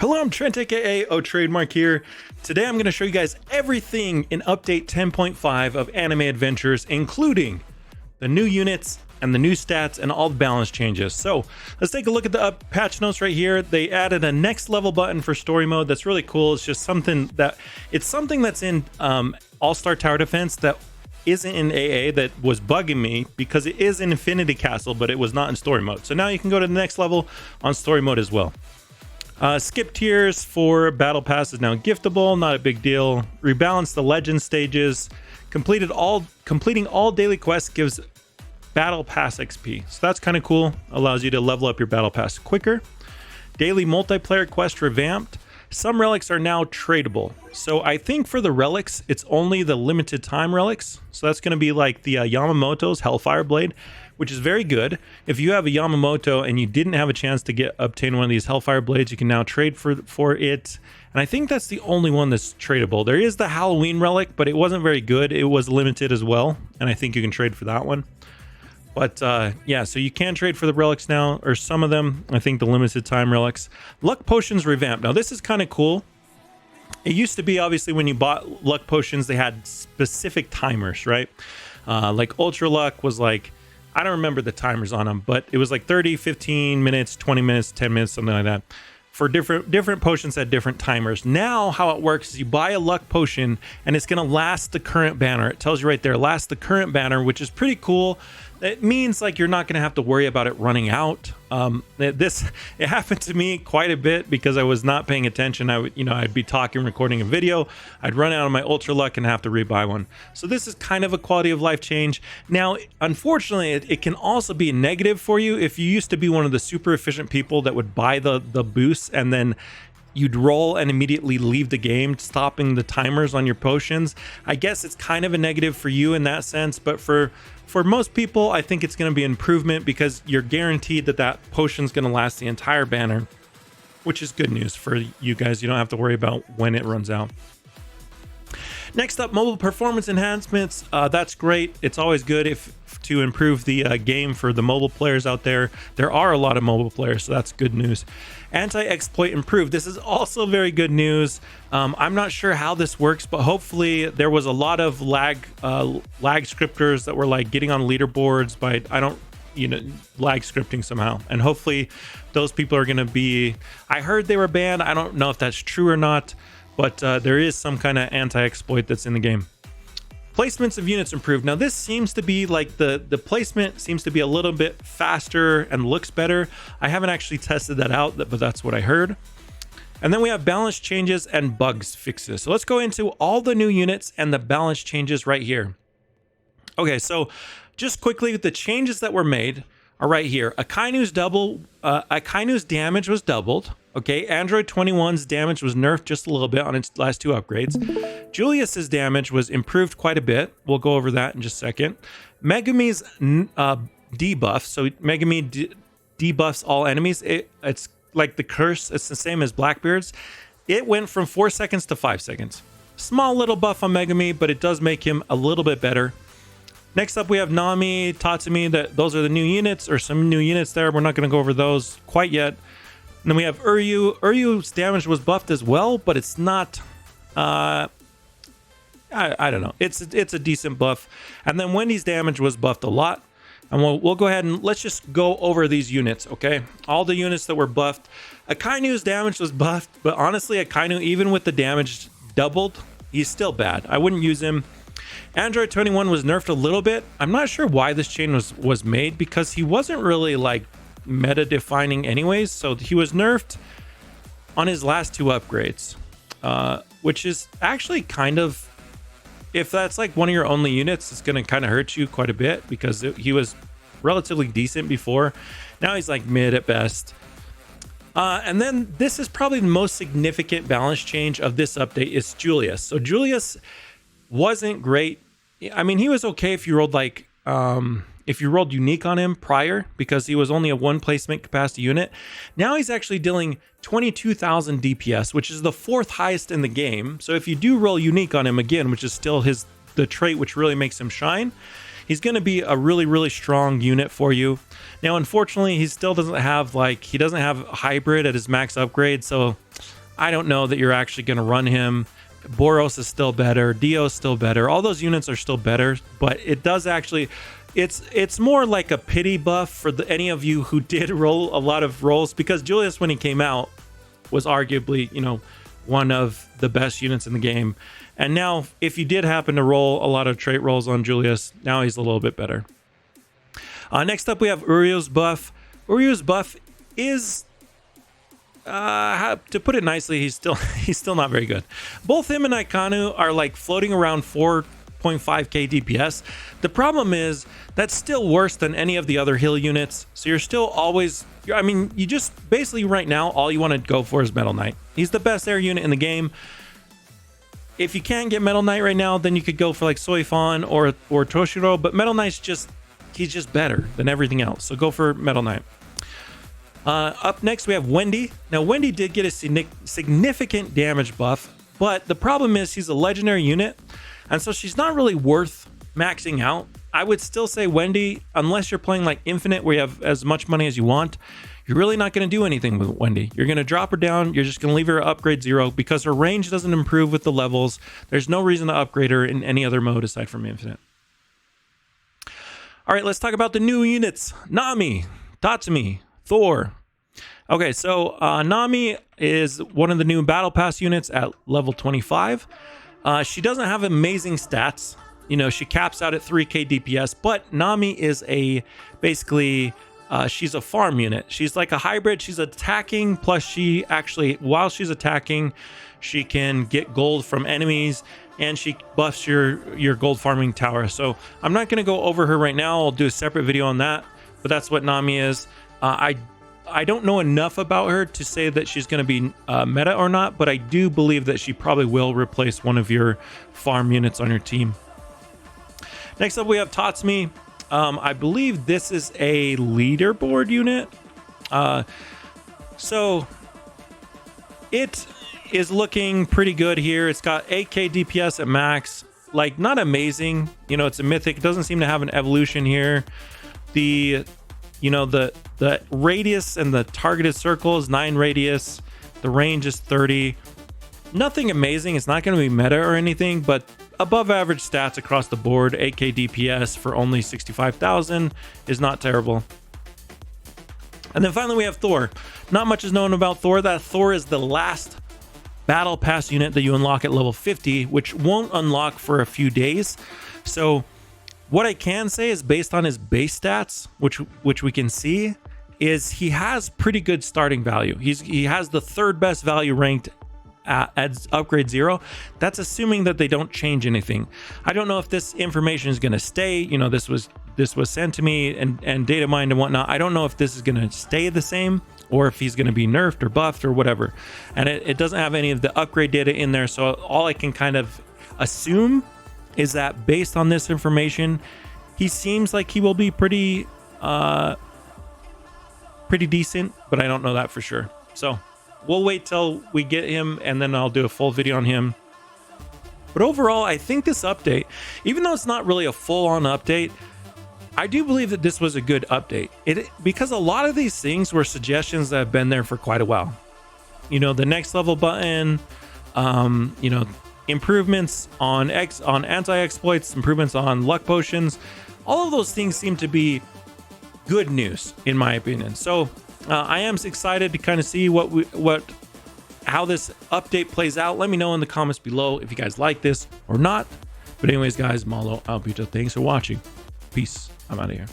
Hello, I'm Trent, aka oTradeMark here. Today I'm going to show you guys everything in update 10.5 of Anime Adventures, including the new units and the new stats and all the balance changes. So let's take a look at the patch notes right here. They added a next level button for story mode. That's really cool. It's just something that's in All-Star Tower Defense that isn't in AA, that was bugging me because it is in Infinity Castle, but it was not in story mode. So now you can go to the next level on story mode as well. Skip tiers for battle pass is now giftable, not a big deal. Rebalance the legend stages. Completing all daily quests gives battle pass XP, so that's kind of cool. Allows you to level up your battle pass quicker. Daily multiplayer quest revamped. Some relics are now tradable, so I think for the relics it's only the limited time relics, so that's going to be like the Yamamoto's Hellfire Blade, which is very good. If you have a Yamamoto and you didn't have a chance to obtain one of these Hellfire Blades, you can now trade for it. And I think that's the only one that's tradable. There is the Halloween relic, but it wasn't very good. It was limited as well, and I think you can trade for that one. But yeah, so you can trade for the relics now, or some of them. I think the limited time relics. Luck potions revamped. Now this is kind of cool. It used to be, obviously, when you bought luck potions, they had specific timers, right? Like Ultra Luck was like, I don't remember the timers on them, but it was like 30, 15 minutes, 20 minutes, 10 minutes, something like that. For different potions had different timers. Now how it works is you buy a luck potion and it's going to last the current banner. It tells you right there, last the current banner, which is pretty cool. It means like you're not going to have to worry about it running out. It happened to me quite a bit because I was not paying attention. I'd be talking, recording a video. I'd run out of my Ultra Luck and have to rebuy one. So this is kind of a quality of life change. Now, unfortunately, it can also be negative for you if you used to be one of the super efficient people that would buy the boosts and then you'd roll and immediately leave the game, stopping the timers on your potions. I guess it's kind of a negative for you in that sense, but for most people, I think it's going to be an improvement because you're guaranteed that potion's going to last the entire banner, which is good news for you guys. You don't have to worry about when it runs out. Next up, mobile performance enhancements. That's great. It's always good to improve the game for the mobile players out there. There are a lot of mobile players, so that's good news. Anti-exploit improved. This is also very good news. I'm not sure how this works, but hopefully there was a lot of lag scripters that were like getting on leaderboards by lag scripting somehow, and hopefully those people are going to be. I heard they were banned. I don't know if that's true or not, but there is some kind of anti-exploit that's in the game. Placements of units improved. Now this seems to be like the placement seems to be a little bit faster and looks better. I haven't actually tested that out, but that's what I heard. And then we have balance changes and bugs fixes. So let's go into all the new units and the balance changes right here. Okay, so just quickly, the changes that were made are right here. Akainu's damage was doubled. Okay, Android 21's damage was nerfed just a little bit on its last two upgrades. Julius's damage was improved quite a bit. We'll go over that in just a second. Megumi's debuff, so Megumi debuffs all enemies. It's like the curse. It's the same as Blackbeard's. It went from 4 seconds to 5 seconds. Small little buff on Megumi, but it does make him a little bit better. Next up, we have Nami, Tatsumi. Those are the new units, or some new units there. We're not going to go over those quite yet. And then we have Uryu. Uryu's damage was buffed as well, but it's not. I don't know. It's a decent buff. And then Wendy's damage was buffed a lot. And we'll go ahead and let's just go over these units, okay? All the units that were buffed. Akainu's damage was buffed, but honestly, Akainu, even with the damage doubled, he's still bad. I wouldn't use him. Android 21 was nerfed a little bit. I'm not sure why this change was made because he wasn't really like meta defining anyways, so he was nerfed on his last two upgrades, which is actually kind of, if that's like one of your only units, it's going to kind of hurt you quite a bit because he was relatively decent before. Now he's like mid at best. And then this is probably the most significant balance change of this update is Julius. So Julius wasn't great. I mean, he was okay if you rolled like if you rolled unique on him prior, because he was only a 1 placement capacity unit. Now he's actually dealing 22,000 DPS, which is the 4th highest in the game. So if you do roll unique on him again, which is still the trait which really makes him shine, he's going to be a really, really strong unit for you. Now, unfortunately, he still doesn't have hybrid at his max upgrade. So I don't know that you're actually going to run him. Boros is still better. Dio is still better. All those units are still better, but it does actually, it's more like a pity buff for any of you who did roll a lot of rolls, because Julius, when he came out, was arguably, you know, one of the best units in the game. And now, if you did happen to roll a lot of trait rolls on Julius, now he's a little bit better. Next up, we have Uryu's buff. Uryu's buff is, to put it nicely, he's still not very good. Both him and Akainu are like floating around 4.5k DPS. The problem is that's still worse than any of the other heal units. So you're still always, I mean, you just basically right now, all you want to go for is Metal Knight. He's the best air unit in the game. If you can't get Metal Knight right now, then you could go for like Soifan or Toshiro, but Metal Knight's he's just better than everything else. So go for Metal Knight. Up next, we have Wendy. Now, Wendy did get a significant damage buff, but the problem is she's a legendary unit, and so she's not really worth maxing out. I would still say Wendy, unless you're playing like Infinite where you have as much money as you want, you're really not going to do anything with Wendy. You're going to drop her down. You're just going to leave her at upgrade 0 because her range doesn't improve with the levels. There's no reason to upgrade her in any other mode aside from Infinite. All right, let's talk about the new units. Nami, Tatsumi, Thor. Okay, so Nami is one of the new Battle Pass units at level 25. She doesn't have amazing stats. You know, she caps out at 3k DPS, but Nami is basically, she's a farm unit. She's like a hybrid. She's attacking, plus she actually, while she's attacking, she can get gold from enemies, and she buffs your gold farming tower. So I'm not going to go over her right now. I'll do a separate video on that, but that's what Nami is. I don't know enough about her to say that she's going to be meta or not, but I do believe that she probably will replace one of your farm units on your team. Next up, we have Tatsumi. I believe this is a leaderboard unit. So it is looking pretty good here. It's got 8k DPS at max. Like, not amazing. You know, it's a mythic. It doesn't seem to have an evolution here. The radius and the targeted circle is 9 radius. The range is 30. Nothing amazing. It's not going to be meta or anything, but above average stats across the board. 8k DPS for only 65,000 is not terrible. And then finally we have Thor. Not much is known about Thor. That Thor is the last Battle Pass unit that you unlock at level 50, which won't unlock for a few days. So what I can say is, based on his base stats, which we can see, is he has pretty good starting value. He has the 3rd best value ranked at upgrade 0. That's assuming that they don't change anything. I don't know if this information is going to stay. You know, this was sent to me and data mined and whatnot. I don't know if this is going to stay the same or if he's going to be nerfed or buffed or whatever. And it doesn't have any of the upgrade data in there. So all I can kind of assume is that based on this information, he seems like he will be pretty decent, but I don't know that for sure. So we'll wait till we get him, and then I'll do a full video on him. But overall, I think this update, even though it's not really a full-on update, I do believe that this was a good update. Because a lot of these things were suggestions that have been there for quite a while. You know, the next level button, you know, improvements on anti-exploits, improvements on luck potions. All of those things seem to be good news, in my opinion. So I am excited to kind of see how this update plays out. Let me know in the comments below if you guys like this or not. But anyways, guys, Malo Alpita, thanks for watching. Peace. I'm out of here.